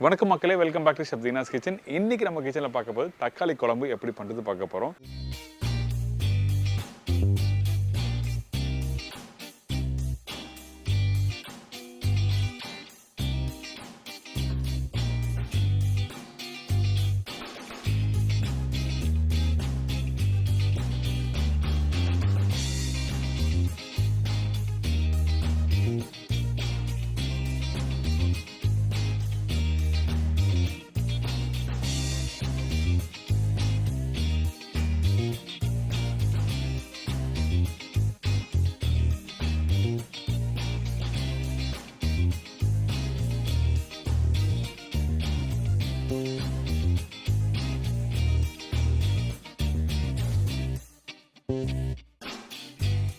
வணக்கம் மக்களே, welcome back to ஷப்தீனாஸ் kitchen. இன்னைக்கு நம்ம கிச்சனில் பார்க்க போது தக்காளி குழம்பு எப்படி பண்ணுறது பார்க்க போகிறோம்.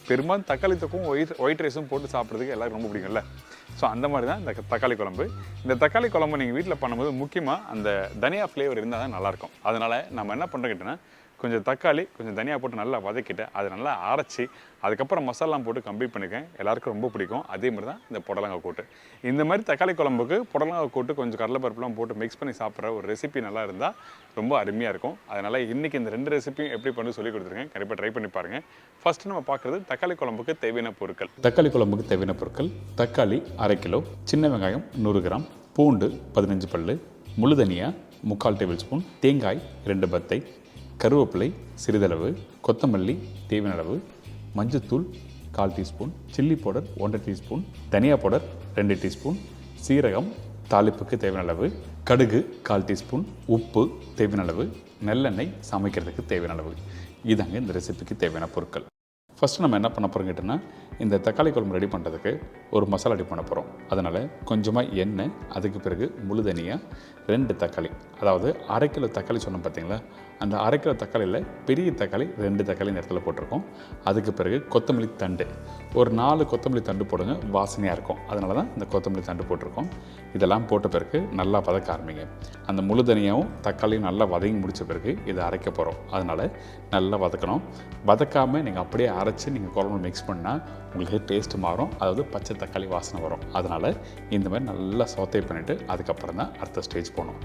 பெரும்பாலும் தக்காளி தொக்கும் ஒயிட் ரைஸும் போட்டு சாப்பிட்றதுக்கு எல்லாருக்கும் ரொம்ப பிடிக்கும்ல. ஸோ அந்த மாதிரி தான் இந்த தக்காளி குழம்பு. இந்த தக்காளி குழம்பு நீங்கள் வீட்டில் பண்ணும்போது முக்கியமாக அந்த தனியா ஃப்ளேவர் இருந்தால் தான் நல்லாயிருக்கும். அதனால் நம்ம என்ன பண்ணுறோம் கேட்டோன்னா, கொஞ்சம் தக்காளி கொஞ்சம் தனியாக போட்டு நல்லா வதக்கிட்டு அதை நல்லா அரைச்சி அதுக்கப்புறம் மசாலாம் போட்டு கம்ப்ளீட் பண்ணியிருக்கேன். எல்லாருக்கும் ரொம்ப பிடிக்கும். அதே மாதிரி தான் இந்த புடலங்காய் கூட்டு. இந்த மாதிரி தக்காளி குழம்புக்கு புடலங்காய் கூட்டு கொஞ்சம் கடலைப்பருப்புலாம் போட்டு மிக்ஸ் பண்ணி சாப்பிட்ற ஒரு ரெசிபி நல்லா இருந்தால் ரொம்ப அருமையாக இருக்கும். அதனால் இன்றைக்கி இந்த 2 ரெசிபியும் எப்படி பண்ணி சொல்லி கொடுத்துருக்கேன். கண்டிப்பாக ட்ரை பண்ணி பாருங்கள். ஃபஸ்ட்டு நம்ம பார்க்குறது தக்காளி குழம்புக்கு தேவையான பொருட்கள். தக்காளி குழம்புக்கு தேவையான பொருட்கள்: தக்காளி 1/2 கிலோ, சின்ன வெங்காயம் 100 கிராம், பூண்டு 15 பல், முழு தனியா 3/4 டேபிள் ஸ்பூன், தேங்காய் 2 பத்தை, கருவேப்பிலை சிறிதளவு, கொத்தமல்லி தேவையான அளவு, மஞ்சத்தூள் 1/4 டீஸ்பூன், சில்லி பவுடர் 1/2 டீஸ்பூன், தனியா பவுடர் 2 டீஸ்பூன், சீரகம் தாளிப்புக்கு தேவையான அளவு, கடுகு 1/4 டீஸ்பூன், உப்பு தேவையான அளவு, நல்லெண்ணெய் சமைக்கிறதுக்கு தேவையான அளவு. இதாங்க இந்த ரெசிபிக்கு தேவையான பொருட்கள். ஃபஸ்ட்டு நம்ம என்ன பண்ண போகிறோம் கேட்டோன்னா, இந்த தக்காளி குழம்பு ரெடி பண்ணுறதுக்கு ஒரு மசாலா ரெடி பண்ண போகிறோம். அதனால் கொஞ்சமாக எண்ணெய், அதுக்கு பிறகு முழு தனியா, 2 தக்காளி, அதாவது 1/2 கிலோ தக்காளி சொன்னோம் பார்த்தீங்களா, அந்த 1/2 கிலோ தக்காளியில் பெரிய தக்காளி 2 தக்காளி இந்த இடத்துல போட்டிருக்கோம். அதுக்கு பிறகு கொத்தமல்லி தண்டு ஒரு 4 கொத்தமல்லி தண்டு போடுங்க, வாசனையாக இருக்கும். அதனால தான் இந்த கொத்தமல்லி தண்டு போட்டிருக்கோம். இதெல்லாம் போட்ட பிறகு நல்லா வதக்க ஆரம்பிங்க. அந்த முழு தனியாவும் தக்காளியும் நல்லா வதங்கி முடித்த பிறகு இதை அரைக்க போகிறோம். அதனால் நல்லா வதக்கணும். வதக்காமல் நீங்கள் அப்படியே அரைச்சி நீங்கள் குழம்பு மிக்ஸ் பண்ணால் உங்களுக்கு டேஸ்ட்டு மாறும். அதாவது பச்சை தக்காளி வாசனை வரும். அதனால் இந்த மாதிரி நல்லா சோத்தை பண்ணிவிட்டு அதுக்கப்புறம் தான் அடுத்த ஸ்டேஜ் போகணும்.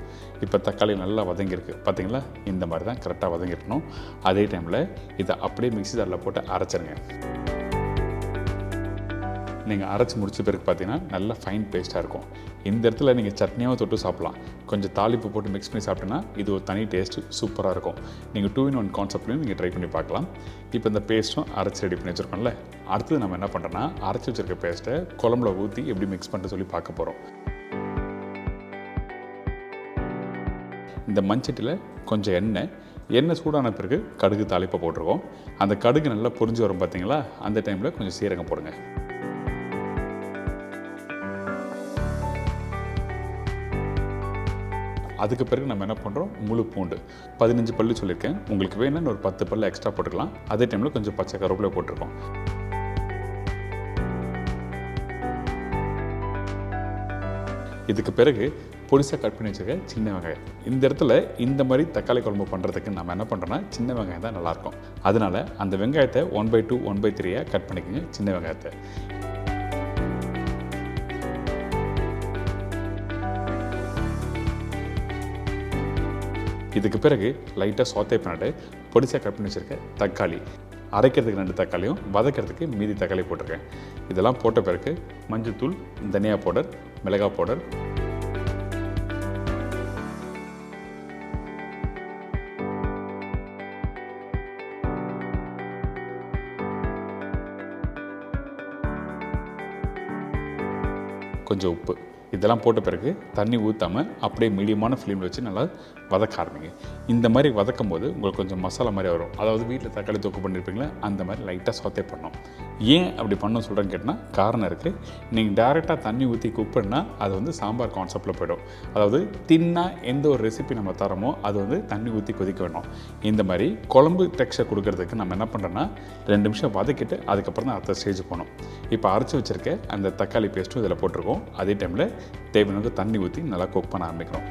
இப்போ தக்காளி நல்லா வதங்கியிருக்கு பார்த்தீங்களா, இந்த மாதிரி தான் கரெக்டாக வதங்கிடணும். அதே டைமில் இதை அப்படியே மிக்ஸி ஜாரில் போட்டு அரைச்சிருங்க. நீங்கள் அரைச்சி முடிச்ச பிறகு பார்த்தீங்கன்னா நல்லா ஃபைன் பேஸ்ட்டாக இருக்கும். இந்த இடத்துல நீங்கள் சட்னியாகவும் தொட்டு சாப்பிட்லாம். கொஞ்சம் தாளிப்பு போட்டு மிக்ஸ் பண்ணி சாப்பிட்டோன்னா இது ஒரு தனி டேஸ்ட்டு சூப்பராக இருக்கும். நீங்கள் 2 in 1 கான்செப்ட்லையும் நீங்கள் ட்ரை பண்ணி பார்க்கலாம். இப்போ இந்த பேஸ்ட்டும் அரைச்சி ரெடி பண்ணி வச்சுருக்கோம்ல, அடுத்தது நம்ம என்ன பண்ணுறோன்னா, அரைச்சி வச்சுருக்க பேஸ்ட்டை குழம்புல ஊற்றி எப்படி மிக்ஸ் பண்ணிட்டு சொல்லி பார்க்க போகிறோம். இந்த மண்சட்டியில் கொஞ்சம் எண்ணெய் சூடான பிறகு கடுகு தாளிப்பை போட்டிருக்கோம். அந்த கடுகு நல்லா பொரிஞ்சு வரும் பார்த்தீங்களா, அந்த டைமில் கொஞ்சம் சீரகம் போடுங்க. அதுக்கு பிறகு நம்ம என்ன பண்ணுறோம், முழு பூண்டு 15 பல்லு சொல்லியிருக்கேன். உங்களுக்கு வேணும்னு ஒரு 10 பல்லு எக்ஸ்ட்ரா போட்டுக்கலாம். அதே டைமில் கொஞ்சம் பச்சை கருவேப்பிலை போட்டிருக்கோம். இதுக்கு பிறகு பொடிசாக கட் பண்ணி வச்சுருக்க சின்ன வெங்காயம். இந்த இடத்துல இந்த மாதிரி தக்காளி குழம்பு பண்ணுறதுக்கு நம்ம என்ன பண்ணுறோன்னா, சின்ன வெங்காயம் தான் நல்லாயிருக்கும். அதனால் அந்த வெங்காயத்தை 1/2 1/3 கட் பண்ணிக்கோங்க. சின்ன வெங்காயத்தை இதுக்கு பிறகு லைட்டாக சோத்தை பண்ணிட்டு பொடிசாக கட் பண்ணி வச்சுருக்க தக்காளி, அரைக்கிறதுக்கு 2 தக்காளியும் வதக்கிறதுக்கு மீதி தக்காளி போட்டிருக்கேன். இதெல்லாம் போட்ட பிறகு மஞ்சத்தூள், தனியா பவுடர், மிளகாய் பவுடர், கொஞ்சம் உப்பு, இதெல்லாம் போட்ட பிறகு தண்ணி ஊற்றாமல் அப்படியே மீடியமான ஃப்ளேமில் வச்சு நல்லா வதக்க ஆரம்பிங்க. இந்த மாதிரி வதக்கும் போது உங்களுக்கு கொஞ்சம் மசாலா மாதிரி வரும். அதாவது வீட்டில் தக்காளி தொக்கு பண்ணியிருப்பீங்களா, அந்த மாதிரி லைட்டாக சோத்தே பண்ணணும். ஏன் அப்படி பண்ணணும் சொல்கிறேன்னு கேட்டால் காரணம் இருக்குது. நீங்கள் டேரெக்டாக தண்ணி ஊற்றி குக் பண்ணால் அது வந்து சாம்பார் கான்செப்டில் போய்டும். அதாவது தின்னாக எந்த ஒரு ரெசிபி நம்ம தரமோ அது வந்து தண்ணி ஊற்றி கொதிக்க வேணும். இந்த மாதிரி குழம்பு டெக்ஸ்சர் கொடுக்கறதுக்கு நம்ம என்ன பண்ணுறோன்னா, 2 நிமிஷம் வதக்கிட்டு அதுக்கப்புறம் தான் அடுத்த ஸ்டேஜ் போகணும். இப்போ அரைச்சி வச்சுருக்க அந்த தக்காளி பேஸ்ட்டும் இதில் போட்டிருக்கோம். அதே டைமில் தேவையான தண்ணி ஊற்றி நல்லா குக் பண்ண ஆரம்பிக்கிறோம்.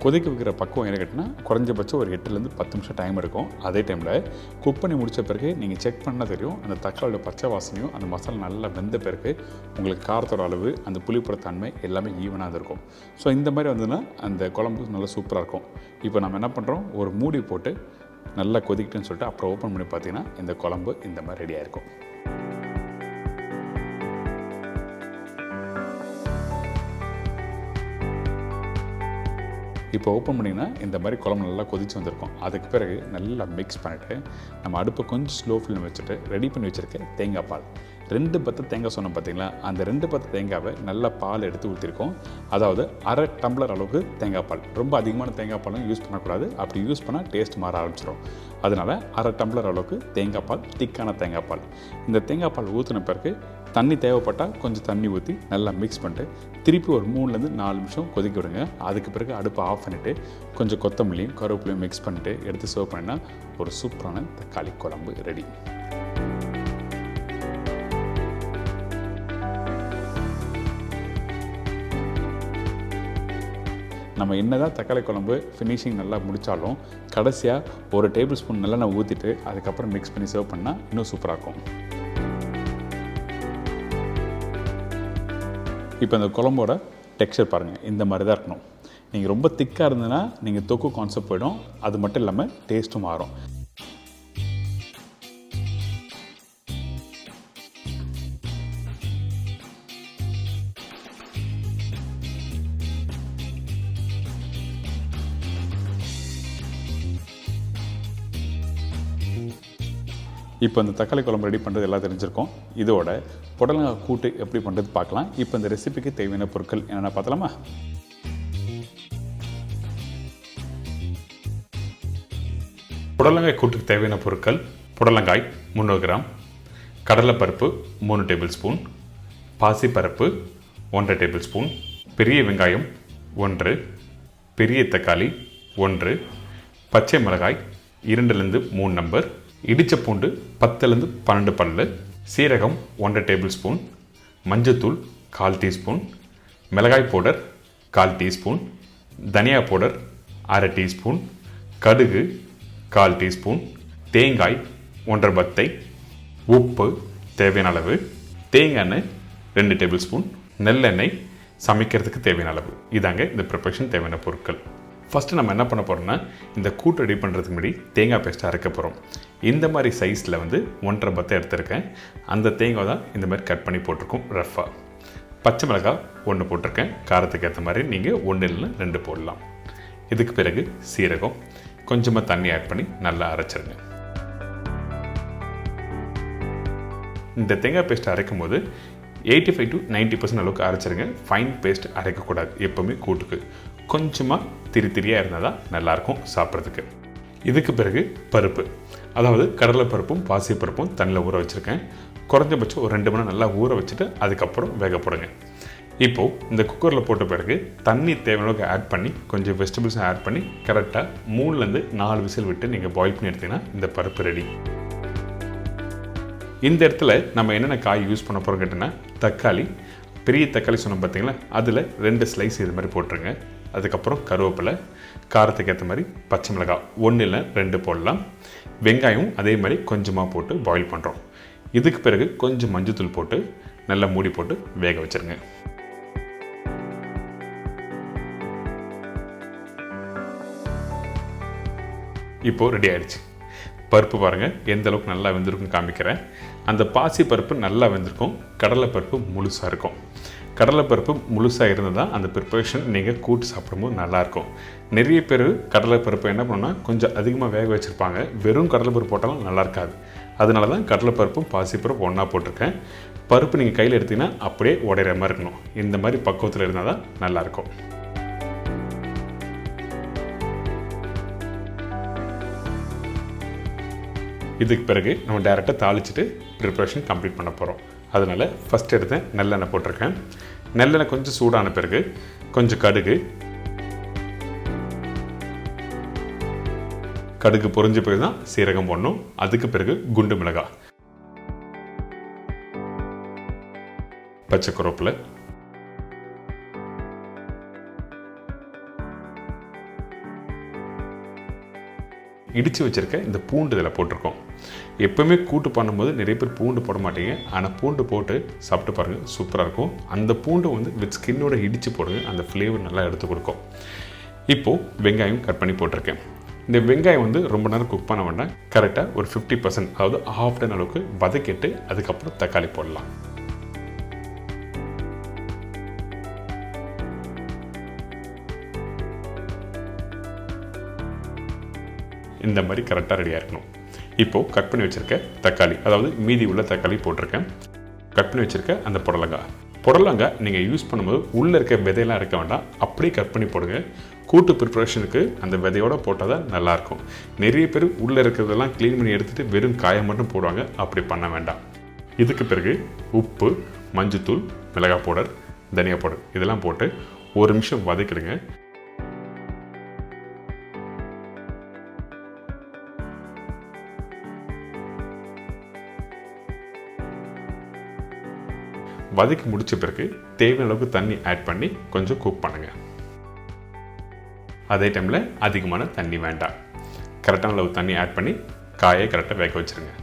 கொதிக்க வைக்கிற பக்குவம் என்ன கேட்டினா குறைஞ்சபட்சம் ஒரு 8லேருந்து 10 நிமிஷம் டைம் இருக்கும். அதே டைமில் குக் பண்ணி முடித்த பிறகு நீங்கள் செக் பண்ணால் தெரியும் அந்த தக்காளியோட பச்சை வாசனையும் அந்த மசாலா நல்லா வெந்த பிறகு உங்களுக்கு காரத்தோட அளவு அந்த புளிப்புற தன்மை எல்லாமே ஈவனாக இருக்கும். ஸோ இந்த மாதிரி வந்ததுன்னா அந்த குழம்பு நல்லா சூப்பராக இருக்கும். இப்போ நம்ம என்ன பண்ணுறோம், ஒரு மூடி போட்டு நல்லா கொதிக்கிட்டுன்னு சொல்லிட்டு அப்புறம் ஓப்பன் பண்ணி பார்த்தீங்கன்னா இந்த குழம்பு இந்த மாதிரி ரெடியாக இருக்கும். இப்போ ஓப்பன் பண்ணிங்கன்னா இந்த மாதிரி குழம்பு நல்லா கொதிச்சு வந்திருக்கும். அதுக்கு பிறகு நல்லா மிக்ஸ் பண்ணிவிட்டு நம்ம அடுப்பை கொஞ்சம் ஸ்லோ ஃப்ளேம் வச்சுட்டு ரெடி பண்ணி வச்சுருக்க தேங்காய் பால் 2 பத்து தேங்காய் சொன்னோம் பார்த்தீங்களா, அந்த 2 பத்து தேங்காவை நல்லா பால் எடுத்து ஊற்றிருக்கோம். அதாவது அரை டம்ளர் அளவுக்கு தேங்காய் பால். ரொம்ப அதிகமான தேங்காய் பாலும் யூஸ் பண்ணக்கூடாது, அப்படி யூஸ் பண்ணால் டேஸ்ட் மாற ஆரம்பிச்சிடும். அதனால் அரை டம்ளர் அளவுக்கு தேங்காய் பால், திக்கான தேங்காய் பால். இந்த தேங்காய் பால் ஊற்றின பிறகு தண்ணி தேவைப்பட்டால் கொஞ்சம் தண்ணி ஊற்றி நல்லா மிக்ஸ் பண்ணிட்டு திருப்பி ஒரு 3லேருந்து 4 நிமிஷம் கொதிக்க விடுங்க. அதுக்கு பிறகு அடுப்பை ஆஃப் பண்ணிவிட்டு கொஞ்சம் கொத்தமல்லியும் கருவேப்பிலையும் மிக்ஸ் பண்ணிட்டு எடுத்து சர்வ் பண்ணினா ஒரு சூப்பரான தக்காளி குழம்பு ரெடி. நம்ம என்னதான் தக்காளி குழம்பு ஃபினிஷிங் நல்லா முடித்தாலும் கடைசியாக ஒரு டேபிள் ஸ்பூன் நல்லெண்ணெய் ஊற்றிட்டு அதுக்கப்புறம் மிக்ஸ் பண்ணி சர்வ் பண்ணால் இன்னும் சூப்பராக இருக்கும். இப்போ இந்த குழம்போட டெக்ஸ்சர் பாருங்கள், இந்த மாதிரி தான் இருக்கணும். நீங்கள் ரொம்ப திக்காக இருந்ததுன்னா நீங்கள் தொக்கு கான்செப்ட் போயிடும். அது மட்டும் இல்லாமல் டேஸ்ட்டும் மாறும். இப்போ இந்த தக்காளி குழம்பு ரெடி பண்ணுறது எல்லாம் தெரிஞ்சிருக்கோம். இதோட புடலங்காய் கூட்டு எப்படி பண்ணுறது பார்க்கலாம். இப்போ இந்த ரெசிபிக்கு தேவையான பொருட்கள் என்னென்ன பார்த்தலாமா? புடலங்காய் கூட்டுக்கு தேவையான பொருட்கள்: புடலங்காய் 300 கிராம், கடலைப்பருப்பு 3 டேபிள் ஸ்பூன், பாசிப்பருப்பு 1 டேபிள் ஸ்பூன், பெரிய வெங்காயம் 1, பெரிய தக்காளி 1, பச்சை மிளகாய் 2லேருந்து 3 நம்பர், இடித்த பூண்டு 10லேருந்து 12 பல்லு, சீரகம் 1 டேபிள் ஸ்பூன், மஞ்சத்தூள் 1/4 டீஸ்பூன், மிளகாய் பவுடர் 1/4 டீஸ்பூன், தனியா பவுடர் 1/2 டீஸ்பூன், கடுகு 1/4 டீஸ்பூன், தேங்காய் 1 பத்தை, உப்பு தேவையான அளவு, தேங்காய் எண்ணெய் 2 டேபிள் ஸ்பூன், நெல்லெண்ணெய் சமைக்கிறதுக்கு தேவையான அளவு. இதாங்க இந்த ப்ரிப்பரேஷன் தேவையான பொருட்கள். ஃபஸ்ட்டு நம்ம என்ன பண்ண போகிறோம்னா, இந்த கூட்டு ரெடி பண்ணுறதுக்கு முன்னாடி தேங்காய் பேஸ்ட்டை அரைக்க போகிறோம். இந்த மாதிரி சைஸில் 1.5 பத்தை எடுத்திருக்கேன். அந்த தேங்காய் தான் இந்த மாதிரி கட் பண்ணி போட்டிருக்கோம் ரஃப்பாக. பச்சை மிளகாய் 1 போட்டிருக்கேன். காரத்துக்கு ஏற்ற மாதிரி நீங்கள் 1 இல்லைன்னா 2 போடலாம். இதுக்கு பிறகு சீரகம், கொஞ்சமாக தண்ணி ஆட் பண்ணி நல்லா அரைச்சிருங்க. இந்த தேங்காய் பேஸ்ட்டை அரைக்கும் போது 85 to 90% அளவுக்கு அரைச்சிருங்க. ஃபைன் பேஸ்ட் அரைக்கக்கூடாது எப்போவுமே கூட்டுக்கு. கொஞ்சமாக திரியாக இருந்தால் தான் நல்லாயிருக்கும் சாப்பிட்றதுக்கு. இதுக்கு பிறகு பருப்பு, அதாவது கடலைப்பருப்பும் பாசிப்பருப்பும் தண்ணியில் ஊற வச்சுருக்கேன். குறைஞ்சபட்சம் ஒரு 2 மணி நேரம் நல்லா ஊற வச்சுட்டு அதுக்கப்புறம் வேக போடுங்க. இப்போது இந்த குக்கரில் போட்ட பிறகு தண்ணி தேவையான அளவுக்கு ஆட் பண்ணி கொஞ்சம் வெஜிடபிள்ஸும் ஆட் பண்ணி கரெக்டாக 3லேருந்து 4 விசில் விட்டு நீங்கள் பாயில் பண்ணி எடுத்தீங்கன்னா இந்த பருப்பு ரெடி. இந்த இடத்துல நம்ம என்னென்ன காய் யூஸ் பண்ண போகிறோம் கேட்டிங்கன்னா, தக்காளி, பெரிய தக்காளி சொன்னோம் பார்த்தீங்களா, அதில் 2 ஸ்லைஸ் இது மாதிரி போட்டுருங்க. அதுக்கப்புறம் கருவேப்பிலை, காரத்துக்கு ஏற்ற மாதிரி பச்சை மிளகாய் 1 இல்லை 2 போடலாம். வெங்காயம் அதே மாதிரி கொஞ்சமாக போட்டு பாயில் பண்ணுறோம். இதுக்கு பிறகு கொஞ்சம் மஞ்சத்தூள் போட்டு நல்லா மூடி போட்டு வேக வச்சுருங்க. இப்போது ரெடி ஆகிடுச்சு. பருப்பு பாருங்கள் எந்த அளவுக்கு நல்லா வெந்திருக்குன்னு காமிக்கிறேன். அந்த பாசி பருப்பு நல்லா வெந்திருக்கும், கடலைப்பருப்பு முழுசாக இருக்கும். கடலைப்பருப்பு முழுசாக இருந்தால் தான் அந்த ப்ரிப்பரேஷன் நீங்கள் கூட்டு சாப்பிடும்போது நல்லாயிருக்கும். நிறைய பேர் கடலைப்பருப்பு என்ன பண்ணால் கொஞ்சம் அதிகமாக வேக வச்சுருப்பாங்க. வெறும் கடலைப்பருப்பு போட்டாலும் நல்லா இருக்காது. அதனால தான் கடலைப்பருப்பும் பாசிப்பருப்பு ஒன்றா போட்டிருக்கேன். பருப்பு நீங்கள் கையில் எடுத்திங்கன்னா அப்படியே உடையிற மாதிரி இருக்கணும். இந்த மாதிரி பக்குவத்தில் இருந்தால் தான் நல்லாயிருக்கும். இதுக்கு பிறகு நம்ம டேரெக்டாக தாளிச்சிட்டு ப்ரிப்பரேஷன் கம்ப்ளீட் பண்ண போகிறோம். அதனால் ஃபஸ்ட் எடுத்தேன் நல்லெண்ணெய் போட்டிருக்கேன். நல்லெண்ணெய் கொஞ்சம் சூடான பிறகு கொஞ்சம் கடுகு பொரிஞ்ச பிறகு தான் சீரகம் போடணும். அதுக்கு பிறகு குண்டு மிளகாய், பச்சை கருவேப்பிலை, இடித்து வச்சுருக்க இந்த பூண்டு இதில் போட்டிருக்கோம். எப்போவுமே கூட்டு பண்ணும்போது நிறைய பேர் பூண்டு போட மாட்டீங்க, ஆனால் பூண்டு போட்டு சாப்பிட்டு பாருங்கள், சூப்பராக இருக்கும். அந்த பூண்டு வந்து வித் ஸ்கின்னோட இடித்து போடுங்க, அந்த ஃப்ளேவர் நல்லா எடுத்து கொடுக்கும். இப்போது வெங்காயம் கட் பண்ணி போட்டிருக்கேன். இந்த வெங்காயம் வந்து ரொம்ப நேரம் குக் பண்ண வேண்டாம், கரெக்டாக ஒரு 50%, அதாவது ஹாஃப் டன் அளவுக்கு வதக்கிட்டு அதுக்கப்புறம் தக்காளி போடலாம். இந்த மாதிரி கரெக்டாக ரெடியாக இருக்கணும். இப்போது கட் பண்ணி வச்சுருக்க தக்காளி, அதாவது மீதி உள்ள தக்காளி போட்டிருக்கேன். கட் பண்ணி வச்சுருக்க அந்த புடலங்காய் நீங்கள் யூஸ் பண்ணும்போது உள்ளே இருக்க விதையெல்லாம் இருக்க வேண்டாம், அப்படியே கட் பண்ணி போடுங்க. கூட்டு ப்ரிப்ரேஷனுக்கு அந்த விதையோடு போட்டால் தான் நல்லாயிருக்கும். நிறைய பேர் உள்ளே இருக்கிறதெல்லாம் க்ளீன் பண்ணி எடுத்துகிட்டு வெறும் காயை மட்டும் போடுவாங்க, அப்படி பண்ண வேண்டாம். இதுக்கு பிறகு உப்பு, மஞ்சத்தூள், மிளகாய் பவுடர், தனியா பவுடர் இதெல்லாம் போட்டு ஒரு நிமிஷம் வதக்கிடுங்க. வதக்கி முடித்த பிறகு தேவையான அளவுக்கு தண்ணி ஆட் பண்ணி கொஞ்சம் குக் பண்ணுங்கள். அதே டைமில் அதிகமான தண்ணி வேண்டாம், கரெக்டான அளவு தண்ணி ஆட் பண்ணி காயை கரெக்டாக வேக வச்சுருங்க.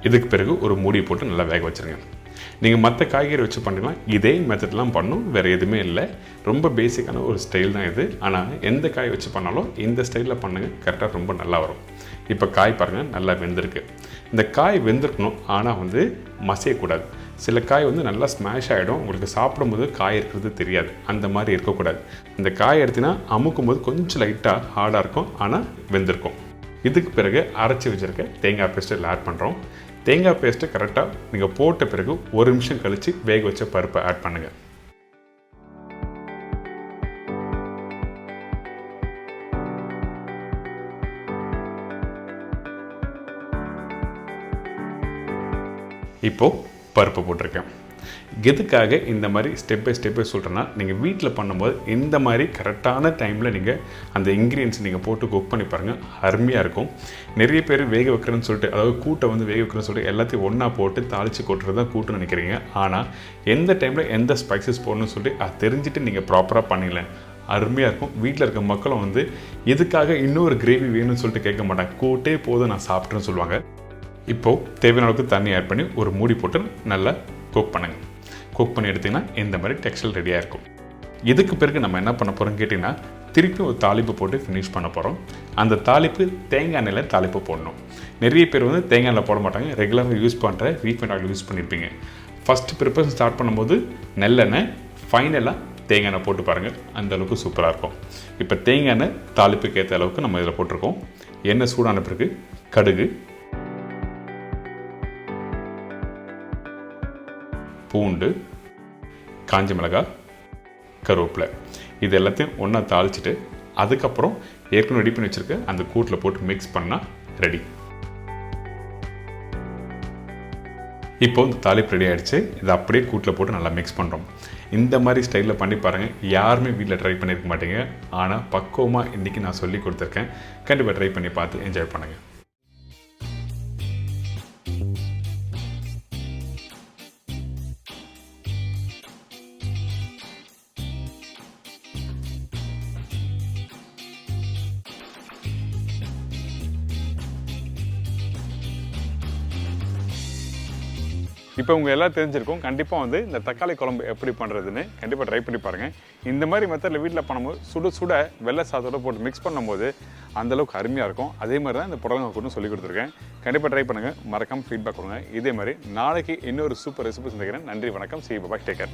இதுக்கு பிறகு ஒரு மூடியை போட்டு நல்லா வேக வச்சுருங்க. நீங்கள் மற்ற காய்கறி வச்சு பண்ணிக்கலாம், இதே மெத்தட்லாம் பண்ணணும், வேறு எதுவுமே இல்லை. ரொம்ப பேசிக்கான ஒரு ஸ்டைல் தான் இது. ஆனால் எந்த காய் வச்சு பண்ணாலும் இந்த ஸ்டைலில் பண்ணுங்கள், கரெக்டாக ரொம்ப நல்லா வரும். இப்போ காய் பாருங்கள் நல்லா வெந்திருக்கு. இந்த காய் வெந்திருக்கணும், ஆனால் வந்து மசியக்கூடாது. சில காய் வந்து நல்லா ஸ்மாஷ் ஆகிடும், உங்களுக்கு சாப்பிடும்போது காய் இருக்கிறது தெரியாது, அந்த மாதிரி இருக்கக்கூடாது. இந்த காய் எடுத்தினா அமுக்கும் போது கொஞ்சம் லைட்டாக ஹார்டாக இருக்கும், ஆனால் வெந்திருக்கும். இதுக்கு பிறகு அரைச்சி வச்சுருக்க தேங்காய் பேஸ்ட்டில் ஆட் பண்ணுறோம். தேங்காய் பேஸ்ட்டு கரெக்டாக நீங்கள் போட்ட பிறகு ஒரு நிமிஷம் கழித்து வேக வச்ச பருப்பை ஆட் பண்ணுங்கள். இப்போது பருப்பு போட்டிருக்கேன். எதுக்காக இந்த மாதிரி ஸ்டெப் பை ஸ்டெப்பை சொல்கிறேன்னா, நீங்கள் வீட்டில் பண்ணும்போது இந்த மாதிரி கரெக்டான டைமில் நீங்கள் அந்த இன்க்ரீடியன்ஸ் நீங்கள் போட்டு குக் பண்ணி பாருங்கள், அருமையாக இருக்கும். நிறைய பேர் வேக வைக்கிறேன்னு சொல்லிட்டு, அதாவது கூட்டை வந்து வேக வைக்கிறேன்னு சொல்லிட்டு எல்லாத்தையும் ஒன்றா போட்டு தாளித்து கொட்டுறது தான் கூட்டுன்னு நினைக்கிறீங்க. ஆனால் எந்த டைமில் எந்த ஸ்பைசஸ் போடணும்னு சொல்லிட்டு அது தெரிஞ்சுட்டு நீங்கள் ப்ராப்பராக பண்ணிடலாம், அருமையாக இருக்கும். வீட்டில் இருக்க மக்களும் வந்து எதுக்காக இன்னொரு கிரேவி வேணும்னு சொல்லிட்டு கேட்க மாட்டாங்க, கூட்டே போதும் நான் சாப்பிட்றேன்னு சொல்லுவாங்க. இப்போது தேவையான அளவுக்கு தண்ணி ஆட் பண்ணி ஒரு மூடி போட்டு நல்லா குக் பண்ணுங்கள். குக் பண்ணி எடுத்திங்கன்னா இந்த மாதிரி டெக்ஸ்டர் ரெடியாக இருக்கும். இதுக்கு பிறகு நம்ம என்ன பண்ண போகிறோம்னு கேட்டிங்கன்னா, திருப்பி ஒரு தாளிப்பு போட்டு ஃபினிஷ் பண்ண போகிறோம். அந்த தாளிப்பு தேங்காய் எண்ணெயில் தாளிப்பு போடணும். நிறைய பேர் வந்து தேங்காய் எண்ணெய் போட மாட்டாங்க, ரெகுலராக யூஸ் பண்ணுற ரீஃபைண்ட் ஆயில் யூஸ் பண்ணியிருப்பீங்க. ஃபஸ்ட்டு ப்ரிப்பரேஷன் ஸ்டார்ட் பண்ணும்போது நல்லெண்ணெய், ஃபைனலாக தேங்காய் எண்ணெய் போட்டு பாருங்கள், அந்தளவுக்கு சூப்பராக இருக்கும். இப்போ தேங்காய் எண்ணெய் தாளிப்புக்கு ஏற்ற அளவுக்கு நம்ம இதில் போட்டிருக்கோம். எண்ணெய் சூடான பிறகு கடுகு, பூண்டு, காஞ்ச மிளகாய், கருவேப்பிலை இது எல்லாத்தையும் ஒன்றா தாளிச்சிட்டு அதுக்கப்புறம் ஏற்கனவே ரெடி பண்ணி வச்சுருக்க அந்த கூட்டில் போட்டு மிக்ஸ் பண்ணால் ரெடி. இப்போ இந்த தாளிப்பு ரெடி ஆகிடுச்சு. இதை அப்படியே கூட்டில் போட்டு நல்லா மிக்ஸ் பண்ணுறோம். இந்த மாதிரி ஸ்டைலில் பண்ணி பாருங்கள், யாருமே வீட்டில் ட்ரை பண்ணியிருக்க மாட்டீங்க. ஆனால் பக்குவமாக இன்றைக்கி நான் சொல்லி கொடுத்துருக்கேன், கண்டிப்பாக ட்ரை பண்ணி பார்த்து என்ஜாய் பண்ணுங்கள். இப்போ உங்கள் எல்லாம் தெரிஞ்சிருக்கும். கண்டிப்பாக வந்து இந்த தக்காளி குழம்பு எப்படி பண்ணுறதுன்னு கண்டிப்பாக ட்ரை பண்ணி பாருங்கள். இந்த மாதிரி மெத்தடில் வீட்டில் பண்ணும்போது சுட சுட வெள்ளை சாதத்தோட போட்டு மிக்ஸ் பண்ணும்போது அந்தளவுக்கு அருமையாக இருக்கும். அதே மாதிரி தான் இந்த புடலங்காய் கூட்டு சொல்லி கொடுத்துருக்கேன். கண்டிப்பாக ட்ரை பண்ணுங்கள், மறக்காமல் ஃபீட்பேக் கொடுங்க. இதே மாதிரி நாளைக்கு இன்னொரு சூப்பர் ரெசிபி சந்திக்கிறேன். நன்றி, வணக்கம், see you, bye, take care.